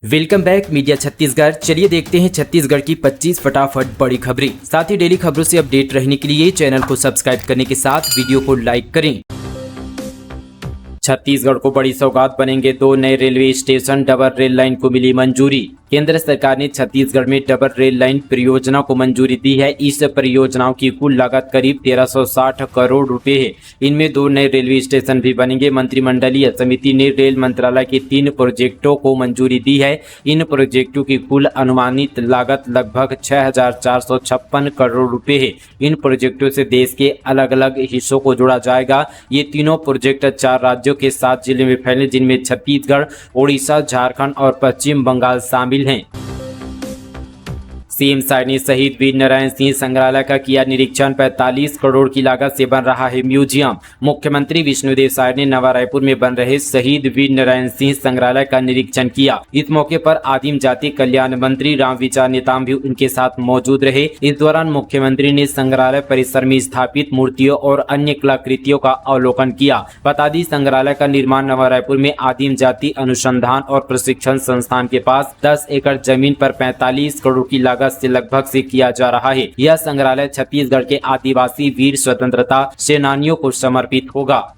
Welcome back media Chhattisgarh. चलिए देखते हैं छत्तीसगढ़ की 25 फटाफट बड़ी खबरें। साथ ही डेली खबरों से अपडेट रहने के लिए चैनल को सब्सक्राइब करने के साथ वीडियो को लाइक करें। छत्तीसगढ़ को बड़ी सौगात बनेंगे 2 नए railway station, double rail line को मिली मंजूरी। केंद्र सरकार ने छत्तीसगढ़ में डबल रेल लाइन परियोजना को मंजूरी दी है। इस परियोजनाओं की कुल लागत करीब 1360 करोड़ रुपए है। इनमें 2 नए रेलवे स्टेशन भी बनेंगे। मंत्रिमंडलीय समिति ने रेल मंत्रालय के 3 प्रोजेक्टों को मंजूरी दी है। इन प्रोजेक्टों की कुल अनुमानित लागत लगभग 6456 करोड़ रुपए है। इन प्रोजेक्टों से देश के अलग अलग हिस्सों को जोड़ा जाएगा। ये तीनों प्रोजेक्ट 4 राज्यों के 7 जिले में फैले, जिनमें छत्तीसगढ़, उड़ीसा, झारखंड और पश्चिम बंगाल शामिल हैं। सीएम साय ने शहीद वीर नारायण सिंह संग्रहालय का किया निरीक्षण। 45 करोड़ की लागत से बन रहा है म्यूजियम। मुख्यमंत्री विष्णुदेव साय ने नवा रायपुर में बन रहे शहीद वीर नारायण सिंह संग्रहालय का निरीक्षण किया। इस मौके पर आदिम जाति कल्याण मंत्री रामविचार नेताम भी उनके साथ मौजूद रहे। इस दौरान मुख्यमंत्री ने संग्रहालय परिसर में स्थापित मूर्तियों और अन्य कलाकृतियों का अवलोकन किया। बता दी, संग्रहालय का निर्माण नवा रायपुर में आदिम जाति अनुसंधान और प्रशिक्षण संस्थान के पास 10 एकड़ जमीन पर 45 करोड़ की लागत से लगभग से किया जा रहा है। यह संग्रहालय छत्तीसगढ़ के आदिवासी वीर स्वतंत्रता सेनानियों को समर्पित होगा।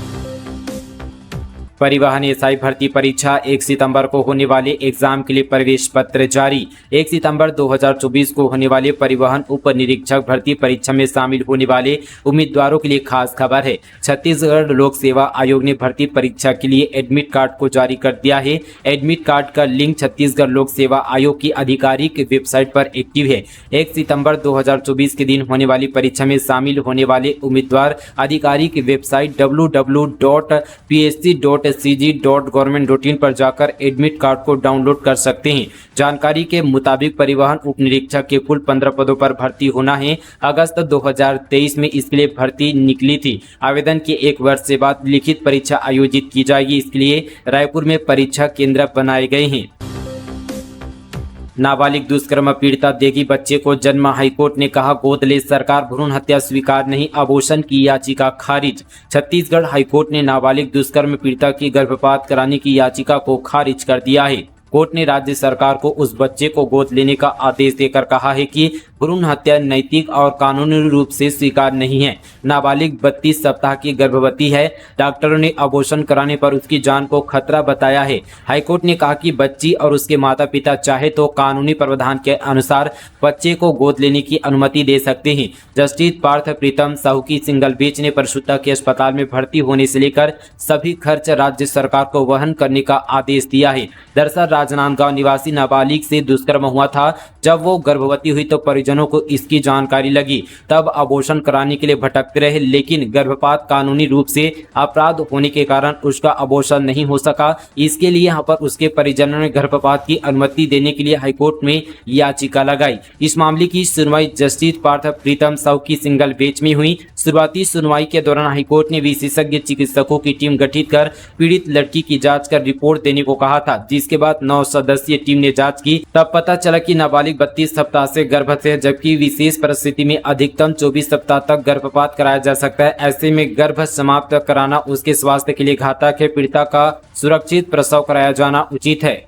परिवहन एसआई भर्ती परीक्षा 1 सितंबर को होने वाले एग्जाम के लिए प्रवेश पत्र जारी। 1 सितंबर 2024 को होने वाले परिवहन उप निरीक्षक भर्ती परीक्षा में शामिल होने वाले उम्मीदवारों के लिए खास खबर है। छत्तीसगढ़ लोक सेवा आयोग ने भर्ती परीक्षा के लिए एडमिट कार्ड को जारी कर दिया है। एडमिट कार्ड का लिंक छत्तीसगढ़ लोक सेवा आयोग की आधिकारिक वेबसाइट पर एक्टिव है। 1 सितंबर 2024 के दिन होने वाली परीक्षा में शामिल होने वाले उम्मीदवार आधिकारिक वेबसाइट www.psc.cg.government.in पर जाकर एडमिट कार्ड को डाउनलोड कर सकते हैं। जानकारी के मुताबिक परिवहन उप निरीक्षक के कुल 15 पदों पर भर्ती होना है। अगस्त 2023 में इसके लिए भर्ती निकली थी। आवेदन के 1 वर्ष से बाद लिखित परीक्षा आयोजित की जाएगी। इसके लिए रायपुर में परीक्षा केंद्र बनाए गए हैं। नाबालिग दुष्कर्म पीड़िता देगी बच्चे को जन्म। हाईकोर्ट ने कहा, गोद ले सरकार, भ्रूण हत्या स्वीकार नहीं, अबॉर्शन की याचिका खारिज। छत्तीसगढ़ हाईकोर्ट ने नाबालिग दुष्कर्म पीड़िता की गर्भपात कराने की याचिका को खारिज कर दिया है। कोर्ट ने राज्य सरकार को उस बच्चे को गोद लेने का आदेश देकर कहा है कि भ्रूण हत्या नैतिक और कानूनी रूप से स्वीकार नहीं है। नाबालिग 32 सप्ताह की गर्भवती है। डॉक्टरों ने अबॉर्शन कराने पर उसकी जान को खतरा बताया है। हाईकोर्ट ने कहा कि बच्ची और उसके माता पिता चाहे तो कानूनी प्रावधान के अनुसार बच्चे को गोद लेने की अनुमति दे सकते हैं। जस्टिस पार्थ प्रीतम साहू की सिंगल बेंच ने प्रसूता के अस्पताल में भर्ती होने से लेकर सभी खर्च राज्य सरकार को वहन करने का आदेश दिया है। दरअसल राजनांदगांव निवासी नाबालिग से दुष्कर्म हुआ था। जब वो गर्भवती हुई तो परिजनों को इसकी जानकारी लगी, तब अबॉर्शन कराने के लिए भटकते रहे, लेकिन गर्भपात कानूनी रूप से अपराध होने के कारण उसका अबॉर्शन नहीं हो सका। इसके लिए यहाँ पर उसके परिजनों ने गर्भपात की अनुमति देने के लिए हाईकोर्ट में याचिका लगाई। इस मामले की सुनवाई जस्टिस पार्थ प्रीतम साहू की सिंगल बेंच में हुई। शुरुआती सुनवाई के दौरान हाईकोर्ट ने विशेषज्ञ चिकित्सकों की टीम गठित कर पीड़ित लड़की की जांच कर रिपोर्ट देने को कहा था, जिसके बाद 9 सदस्यीय टीम ने जांच की। तब पता चला कि नाबालिग 32 सप्ताह से गर्भवती है, जबकि विशेष परिस्थिति में अधिकतम 24 सप्ताह तक गर्भपात कराया जा सकता है। ऐसे में गर्भ समाप्त कराना उसके स्वास्थ्य के लिए घातक है। पीड़िता का सुरक्षित प्रसव कराया जाना उचित है।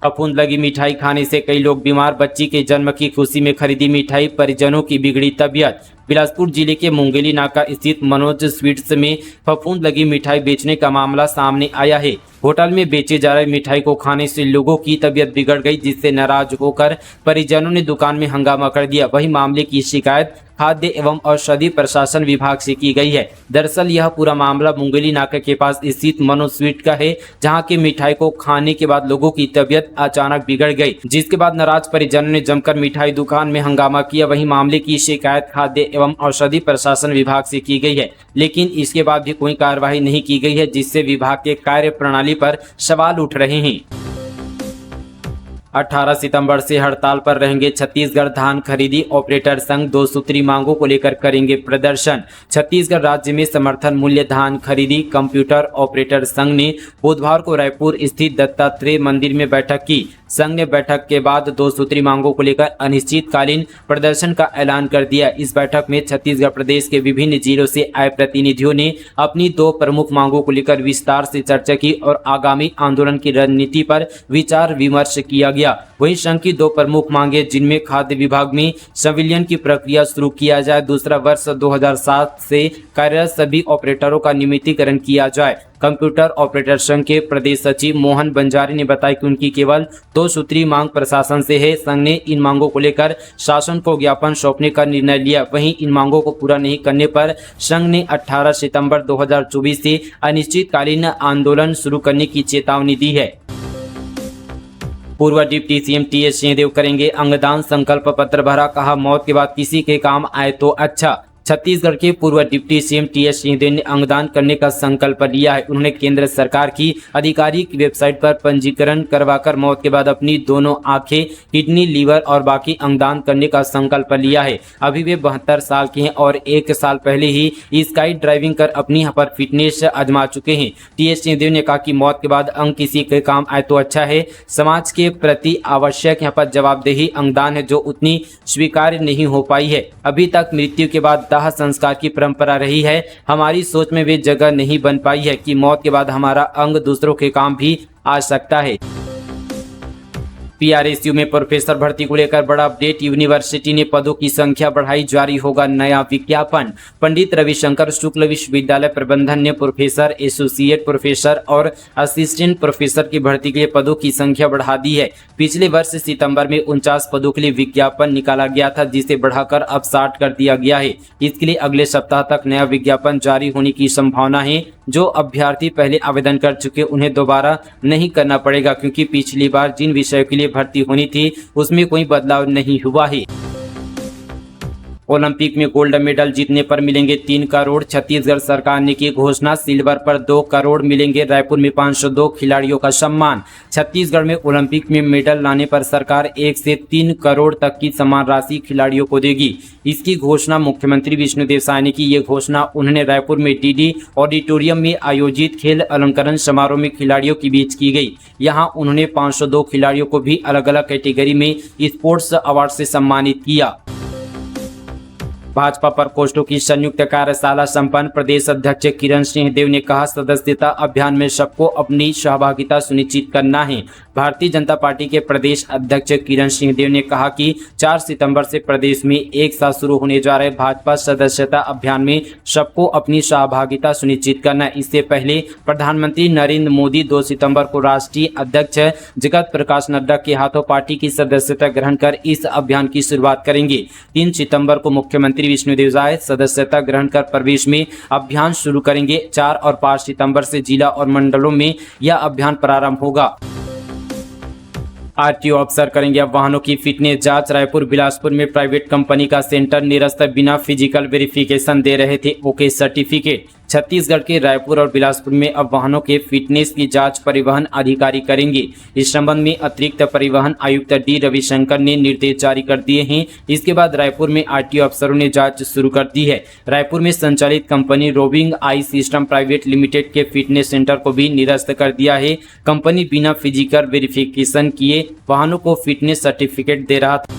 फफूंद लगी मिठाई खाने से कई लोग बीमार। बच्ची के जन्म की खुशी में खरीदी मिठाई, परिजनों की बिगड़ी तबीयत। बिलासपुर जिले के मुंगेली नाका स्थित मनोज स्वीट्स में फफूंद लगी मिठाई बेचने का मामला सामने आया है। होटल में बेचे जा रहे मिठाई को खाने से लोगों की तबीयत बिगड़ गई, जिससे नाराज होकर परिजनों ने दुकान में हंगामा कर दिया। वही मामले की शिकायत खाद्य एवं औषधि प्रशासन विभाग से की गई है। दरअसल यह पूरा मामला मुंगेली नाका के पास स्थित मनोज स्वीट का है, जहां की मिठाई को खाने के बाद लोगों की तबीयत अचानक बिगड़ गई, जिसके बाद नाराज परिजनों ने जमकर मिठाई दुकान में हंगामा किया। वही मामले की शिकायत खाद्य एवं औषधि प्रशासन विभाग से की गई है, लेकिन इसके बाद भी कोई कार्रवाई नहीं की गई है, जिससे विभाग के कार्य प्रणाली पर सवाल उठ रहे हैं। 18 सितंबर से हड़ताल पर रहेंगे छत्तीसगढ़ धान खरीदी ऑपरेटर संघ, 2 सूत्री मांगों को लेकर करेंगे प्रदर्शन। छत्तीसगढ़ राज्य में समर्थन मूल्य धान खरीदी कंप्यूटर ऑपरेटर संघ ने बुधवार को रायपुर स्थित दत्तात्रेय मंदिर में बैठक की। संघ ने बैठक के बाद 2 सूत्री मांगों को लेकर अनिश्चितकालीन प्रदर्शन का ऐलान कर दिया। इस बैठक में छत्तीसगढ़ प्रदेश के विभिन्न जिलों से आए प्रतिनिधियों ने अपनी 2 प्रमुख मांगों को लेकर विस्तार से चर्चा की और आगामी आंदोलन की रणनीति पर विचार विमर्श किया गया। वहीं संघ की 2 प्रमुख मांगे, जिनमें खाद्य विभाग में संविलियन की प्रक्रिया शुरू किया जाए, दूसरा वर्ष 2007 से कार्यरत सभी ऑपरेटरों का नियमितीकरण किया जाए। कंप्यूटर ऑपरेटर संघ के प्रदेश सचिव मोहन बंजारी ने बताया कि उनकी केवल 2 सूत्री मांग प्रशासन से है। संघ ने इन मांगों को लेकर शासन को ज्ञापन सौंपने का निर्णय लिया। वहीं इन मांगों को पूरा नहीं करने पर संघ ने 18 सितंबर 2024 से अनिश्चितकालीन आंदोलन शुरू करने की चेतावनी दी है। पूर्व डिप्टी सीएम टीएस सिंहदेव करेंगे अंगदान, संकल्प पत्र भरा, कहा मौत के बाद किसी के काम आए तो अच्छा। छत्तीसगढ़ के पूर्व डिप्टी सीएम टीएस सिंहदेव ने अंगदान करने का संकल्प लिया है। उन्होंने केंद्र सरकार की आधिकारिक वेबसाइट पर पंजीकरण करवाकर मौत के बाद अपनी दोनों आंखें, किडनी, लीवर और बाकी अंगदान करने का संकल्प लिया है। अभी वे 72 साल के हैं और 1 साल पहले ही स्काई ड्राइविंग कर अपनी यहाँ पर फिटनेस आजमा चुके हैं। टीएस सिंहदेव ने कहा कि मौत के बाद अंग किसी के काम आए तो अच्छा है। समाज के प्रति आवश्यक यहाँ पर जवाबदेही अंगदान है, जो उतनी स्वीकार्य नहीं हो पाई है। अभी तक मृत्यु के बाद दाह संस्कार की परंपरा रही है। हमारी सोच में वे जगह नहीं बन पाई है कि मौत के बाद हमारा अंग दूसरों के काम भी आ सकता है। पीआरएसयू में प्रोफेसर भर्ती को लेकर बड़ा अपडेट, यूनिवर्सिटी ने पदों की संख्या बढ़ाई, जारी होगा नया विज्ञापन। पंडित रविशंकर शुक्ल विश्वविद्यालय प्रबंधन ने प्रोफेसर, एसोसिएट प्रोफेसर और असिस्टेंट प्रोफेसर की भर्ती के लिए पदों की संख्या बढ़ा दी है। पिछले वर्ष सितंबर में 49 पदों के लिए विज्ञापन निकाला गया था, जिसे बढ़ाकर अब 60 कर दिया गया है। इसके लिए अगले सप्ताह तक नया विज्ञापन जारी होने की संभावना है। जो अभ्यर्थी पहले आवेदन कर चुके उन्हें दोबारा नहीं करना पड़ेगा, क्योंकि पिछली बार जिन विषयों के लिए भर्ती होनी थी उसमें कोई बदलाव नहीं हुआ है। ओलंपिक में गोल्ड मेडल जीतने पर मिलेंगे 3 करोड़, छत्तीसगढ़ सरकार ने की घोषणा। सिल्वर पर 2 करोड़ मिलेंगे, रायपुर में 502 खिलाड़ियों का सम्मान। छत्तीसगढ़ में ओलंपिक में मेडल लाने पर सरकार 1 से 3 करोड़ तक की सम्मान राशि खिलाड़ियों को देगी। इसकी घोषणा मुख्यमंत्री विष्णुदेव साय ने की। ये घोषणा उन्होंने रायपुर में डीडी ऑडिटोरियम में आयोजित खेल अलंकरण समारोह में खिलाड़ियों के बीच की गई। यहाँ उन्होंने 502 खिलाड़ियों को भी अलग अलग कैटेगरी में स्पोर्ट्स अवार्ड से सम्मानित किया। भाजपा प्रकोष्ठों की संयुक्त कार्यशाला संपन्न। प्रदेश अध्यक्ष किरण सिंहदेव ने कहा, सदस्यता अभियान में सबको अपनी सहभागिता सुनिश्चित करना है। भारतीय जनता पार्टी के प्रदेश अध्यक्ष किरण सिंहदेव ने कहा कि 4 सितंबर से प्रदेश में एक साथ शुरू होने जा रहे भाजपा सदस्यता अभियान में सबको अपनी सहभागिता सुनिश्चित करना है। इससे पहले प्रधानमंत्री नरेंद्र मोदी 2 सितंबर को राष्ट्रीय अध्यक्ष जगत प्रकाश नड्डा के हाथों पार्टी की सदस्यता ग्रहण कर इस अभियान की शुरुआत करेंगे। 3 सितंबर को मुख्यमंत्री विष्णुदेव साय सदस्यता ग्रहण कर प्रदेश में अभियान शुरू करेंगे। 4 और 5 सितंबर से जिला और मंडलों में यह अभियान प्रारंभ होगा। आरटीओ अफसर करेंगे अब वाहनों की फिटनेस जांच। रायपुर बिलासपुर में प्राइवेट कंपनी का सेंटर निरस्त बिना फिजिकल वेरिफिकेशन दे रहे थे ओके सर्टिफिकेट। छत्तीसगढ़ के रायपुर और बिलासपुर में अब वाहनों के फिटनेस की जांच परिवहन अधिकारी करेंगे। इस संबंध में अतिरिक्त परिवहन आयुक्त डी रविशंकर ने निर्देश जारी कर दिए हैं। इसके बाद रायपुर में आरटीओ अफसरों ने जांच शुरू कर दी है। रायपुर में संचालित company roving eye system private limited के फिटनेस सेंटर को भी निरस्त कर दिया है। कंपनी बिना फिजिकल वेरिफिकेशन किए वाहनों को फिटनेस सर्टिफिकेट दे रहा था।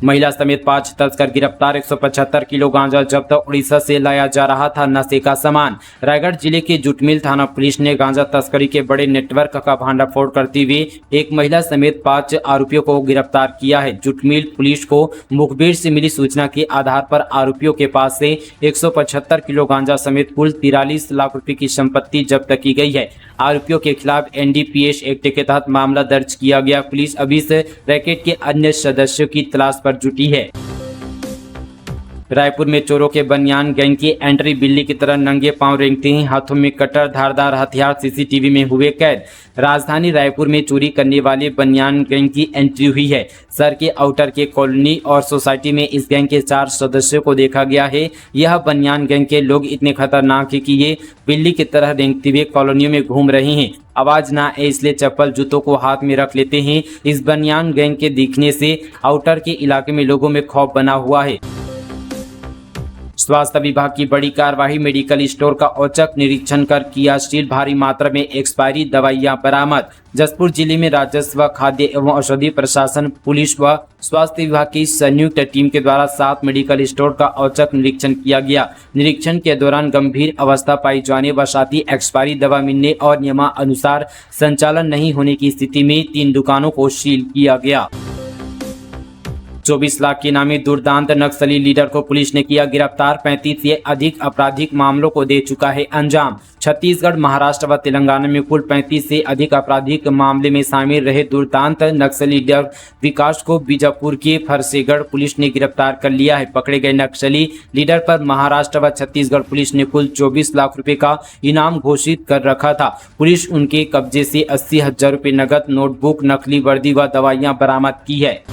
महिला समेत 5 तस्कर गिरफ्तार, 175 किलो गांजा जब्त, उड़ीसा से लाया जा रहा था नशे का सामान। रायगढ़ जिले के जुटमिल थाना पुलिस ने गांजा तस्करी के बड़े नेटवर्क का भांडाफोड़ करते हुए एक महिला समेत 5 आरोपियों को गिरफ्तार किया है। जुटमिल पुलिस को मुखबिर से मिली सूचना के आधार पर आरोपियों के पास से 175 किलो गांजा समेत कुल 43 लाख रुपए की संपत्ति जब्त की गई है। आरोपियों के खिलाफ एनडीपीएस एक्ट के तहत मामला दर्ज किया गया। पुलिस अभी से रैकेट के अन्य सदस्यों की तलाश पर जुटी है। रायपुर में चोरों के बनियान गैंग की एंट्री, बिल्ली की तरह नंगे पांव रेंगते ही हाथों में कटर धारदार हथियार सीसीटीवी में हुए कैद। राजधानी रायपुर में चोरी करने वाले बनियान गैंग की एंट्री हुई है। शहर के आउटर के कॉलोनी और सोसाइटी में इस गैंग के 4 सदस्यों को देखा गया है। यह बनियान गैंग के लोग इतने खतरनाक है कि ये बिल्ली की तरह रेंगते हुए कॉलोनियों में घूम रहे हैं। आवाज ना आए इसलिए चप्पल जूतों को हाथ में रख लेते हैं। इस बनियान गैंग के दिखने से आउटर के इलाके में लोगों में खौफ बना हुआ है। स्वास्थ्य विभाग की बड़ी कार्यवाही, मेडिकल स्टोर का औचक निरीक्षण कर किया सील, भारी मात्रा में एक्सपायरी दवाइयां बरामद। जसपुर जिले में राजस्व, खाद्य एवं औषधि प्रशासन, पुलिस व स्वास्थ्य विभाग की संयुक्त टीम के द्वारा 7 मेडिकल स्टोर का औचक निरीक्षण किया गया। निरीक्षण के दौरान गंभीर अवस्था पाई जाने व साथ ही एक्सपायरी दवा मिलने और नियमानुसार संचालन नहीं होने की स्थिति में 3 दुकानों को सील किया गया। 24 लाख के इनामी दुर्दांत नक्सली लीडर को पुलिस ने किया गिरफ्तार। 35 से अधिक आपराधिक मामलों को दे चुका है अंजाम। छत्तीसगढ़, महाराष्ट्र व तेलंगाना में कुल 35 से अधिक आपराधिक मामले में शामिल रहे दुर्दांत नक्सली लीडर विकास को बीजापुर के फरसेगढ़ पुलिस ने गिरफ्तार कर लिया है। पकड़े गए नक्सली लीडर पर महाराष्ट्र व छत्तीसगढ़ पुलिस ने कुल 24 लाख रुपए का इनाम घोषित कर रखा था। पुलिस उनके कब्जे से 80,000 रुपए नगद, नोटबुक, नकली वर्दी व दवाइयां बरामद की है।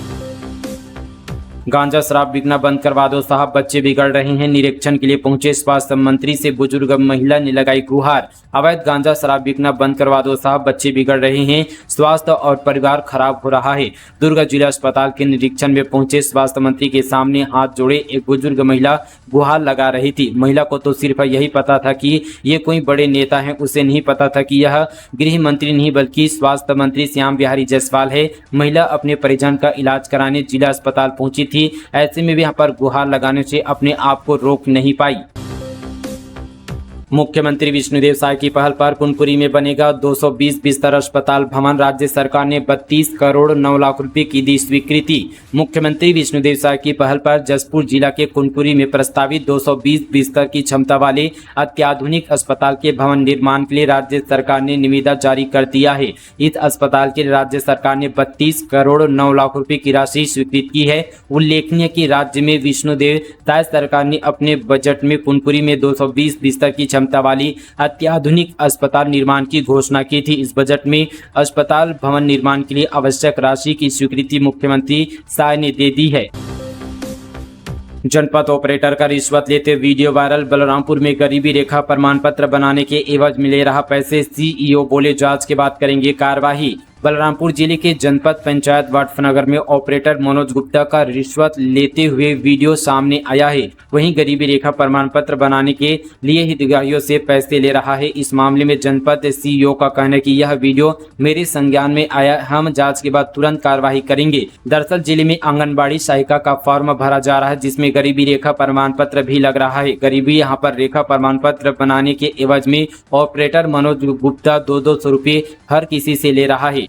गांजा शराब बिकना बंद करवा दो साहब, बच्चे बिगड़ रहे हैं। निरीक्षण के लिए पहुंचे स्वास्थ्य मंत्री से बुजुर्ग महिला ने लगाई गुहार। अवैध गांजा शराब बिकना बंद करवा दो साहब, बच्चे बिगड़ रहे हैं, स्वास्थ्य और परिवार खराब हो रहा है। दुर्ग जिला अस्पताल के निरीक्षण में पहुंचे स्वास्थ्य मंत्री के सामने हाथ जोड़े एक बुजुर्ग महिला गुहार लगा रही थी। महिला को तो सिर्फ यही पता था कि ये कोई बड़े नेता है, उसे नहीं पता था कि यह गृह मंत्री नहीं बल्कि स्वास्थ्य मंत्री श्याम बिहारी जायसवाल है। महिला अपने परिजन का इलाज कराने जिला अस्पताल पहुंची थी। ऐसे में भी यहाँ पर गुहार लगाने से अपने आप को रोक नहीं पाई। मुख्यमंत्री विष्णुदेव साय की पहल पर कुनकुरी में बनेगा 220 बिस्तर अस्पताल भवन। राज्य सरकार ने 32 करोड़ 9 लाख रुपए की दी स्वीकृति। मुख्यमंत्री विष्णुदेव साय की पहल पर जसपुर जिला के कुनकुरी में प्रस्तावित 220 बिस्तर की क्षमता वाले अत्याधुनिक अस्पताल के भवन निर्माण के लिए राज्य सरकार ने निविदा जारी कर दिया है। इस अस्पताल के लिए राज्य सरकार ने 32 करोड़ 9 लाख रुपए की राशि स्वीकृत की है। उल्लेखनीय कि राज्य में विष्णुदेव साय सरकार ने अपने बजट में कुनकुरी में 220 बिस्तर की क्षमता वाली अत्याधुनिक अस्पताल निर्माण की घोषणा की थी। इस बजट में अस्पताल भवन निर्माण के लिए आवश्यक राशि की स्वीकृति मुख्यमंत्री साय ने दे दी है। जनपद ऑपरेटर का रिश्वत लेते वीडियो वायरल। बलरामपुर में गरीबी रेखा प्रमाण पत्र बनाने के एवज में ले रहा पैसे, सीईओ बोले जांच के बाद करेंगे कार्रवाई। बलरामपुर जिले के जनपद पंचायत वाटफनगर में ऑपरेटर मनोज गुप्ता का रिश्वत लेते हुए वीडियो सामने आया है। वहीं गरीबी रेखा प्रमाण पत्र बनाने के लिए हितग्राहियों से पैसे ले रहा है। इस मामले में जनपद सीईओ का कहना है कि यह वीडियो मेरे संज्ञान में आया, हम जांच के बाद तुरंत कार्रवाई करेंगे। दरअसल जिले में आंगनबाड़ी सहायिका का फॉर्म भरा जा रहा है जिसमें गरीबी रेखा प्रमाण पत्र भी लग रहा है। गरीबी यहाँ पर रेखा प्रमाण पत्र बनाने के एवज में ऑपरेटर मनोज गुप्ता 200 रुपये हर किसी से ले रहा है।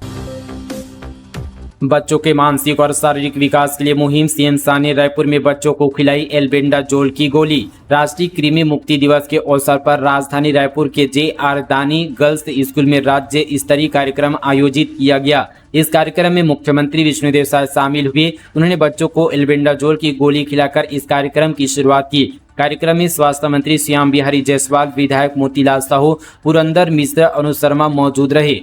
बच्चों के मानसिक और शारीरिक विकास के लिए मुहिम। सीएम शाह ने रायपुर में बच्चों को खिलाई एल्बेंडाजोल की गोली। राष्ट्रीय कृमि मुक्ति दिवस के अवसर पर राजधानी रायपुर के जे.आर. दानी गर्ल्स स्कूल में राज्य स्तरीय कार्यक्रम आयोजित किया गया। इस कार्यक्रम में मुख्यमंत्री विष्णुदेव साय शामिल हुए। उन्होंने बच्चों को एल्बेंडाजोल की गोली खिलाकर इस कार्यक्रम की शुरुआत की। कार्यक्रम में स्वास्थ्य मंत्री श्याम बिहारी जायसवाल, विधायक मोतीलाल साहू, पुरंदर मिश्र, अनु शर्मा मौजूद रहे।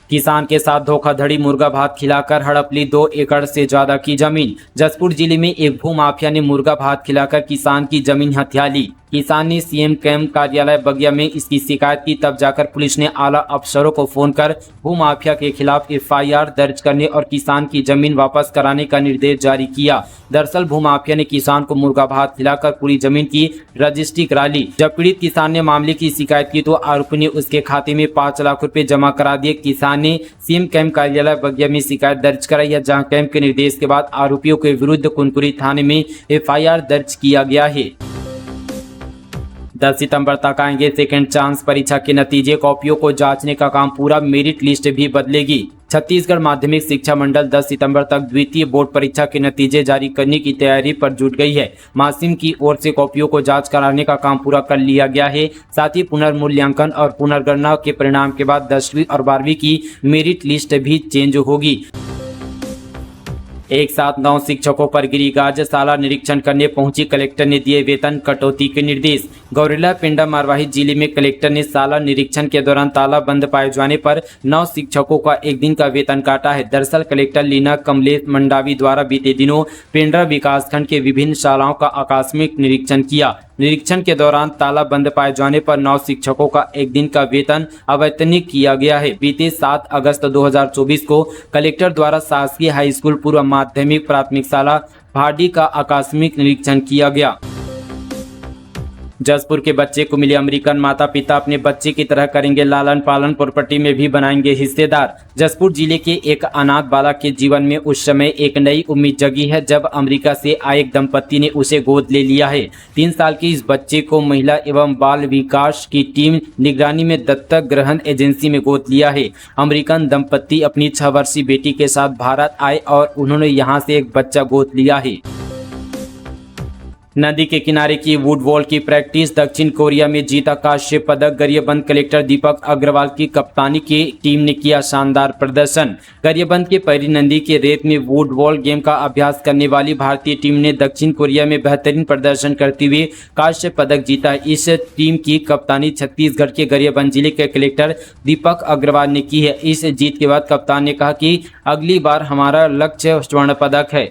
किसान के साथ धोखाधड़ी, मुर्गा भात खिलाकर हड़प ली 2 एकड़ से ज्यादा की जमीन। जसपुर जिले में एक भूमाफिया ने मुर्गा भात खिलाकर किसान की जमीन हथिया ली। किसान ने सीएम कैंप कार्यालय बगिया में इसकी शिकायत की, तब जाकर पुलिस ने आला अफसरों को फोन कर भूमाफिया के खिलाफ एफआईआर दर्ज करने और किसान की जमीन वापस कराने का निर्देश जारी किया। दरअसल भूमाफिया ने किसान को मुर्गा भात खिलाकर पूरी जमीन की रजिस्ट्री करा ली। जब पीड़ित किसान ने मामले की शिकायत की तो आरोपी ने उसके खाते में 5 लाख रुपए जमा करा दिए। किसान ने सीएम कैंप कार्यालय बगिया में शिकायत दर्ज कराई है, जहाँ कैंप के निर्देश के बाद आरोपियों के विरुद्ध कुनकुरी थाने में एफआईआर दर्ज किया गया है। 10 सितंबर तक आएंगे सेकेंड चांस परीक्षा के नतीजे। कॉपियों को जांचने का काम पूरा, मेरिट लिस्ट भी बदलेगी। छत्तीसगढ़ माध्यमिक शिक्षा मंडल 10 सितंबर तक द्वितीय बोर्ड परीक्षा के नतीजे जारी करने की तैयारी पर जुट गई है। मासिम की ओर से कॉपियों को जांच कराने का काम पूरा कर लिया गया है। साथ ही पुनर्मूल्यांकन और पुनर्गणना के परिणाम के बाद 10वीं और 12वीं की मेरिट लिस्ट भी चेंज होगी। एक साथ 9 शिक्षकों पर गिरी गाज, शाला निरीक्षण करने पहुंची कलेक्टर ने दिए वेतन कटौती के निर्देश। गौरेला पिंडा मरवाही जिले में कलेक्टर ने शाला निरीक्षण के दौरान ताला बंद पाए जाने पर 9 शिक्षकों का एक दिन का वेतन काटा है। दरअसल कलेक्टर लीना कमलेश मंडावी द्वारा बीते दिनों पिंडरा विकासखंड के विभिन्न शालाओं का आकस्मिक निरीक्षण किया। निरीक्षण के दौरान ताला बंद पाए जाने पर 9 शिक्षकों का एक दिन का वेतन अवैतनिक किया गया है। बीते 7 अगस्त 2024 को कलेक्टर द्वारा शासकीय हाई स्कूल पूर्व माध्यमिक प्राथमिक शाला भाडी का आकस्मिक निरीक्षण किया गया। जसपुर के बच्चे को मिले अमेरिकन माता पिता अपने बच्चे की तरह करेंगे लालन पालन, प्रॉपर्टी में भी बनाएंगे हिस्सेदार। जसपुर जिले के एक अनाथ बालक के जीवन में उस समय एक नई उम्मीद जगी है जब अमेरिका से आए एक दंपति ने उसे गोद ले लिया है। 3 साल के इस बच्चे को महिला एवं बाल विकास की टीम निगरानी में दत्तक ग्रहण एजेंसी में गोद लिया है। अमेरिकन दंपति अपनी 6 वर्षीय बेटी के साथ भारत आए और उन्होंने यहाँ से एक बच्चा गोद लिया है। नदी के किनारे की वुडवॉल की प्रैक्टिस, दक्षिण कोरिया में जीता कांस्य पदक। गरियाबंद कलेक्टर दीपक अग्रवाल की कप्तानी की टीम ने किया शानदार प्रदर्शन। गरियाबंद के पैरी नदी के रेत में वुडवॉल गेम का अभ्यास करने वाली भारतीय टीम ने दक्षिण कोरिया में बेहतरीन प्रदर्शन करते हुए कांस्य पदक जीता। इस टीम की कप्तानी छत्तीसगढ़ के गरियाबंद जिले के कलेक्टर दीपक अग्रवाल ने की है। इस जीत के बाद कप्तान ने कहा कि अगली बार हमारा लक्ष्य स्वर्ण पदक है।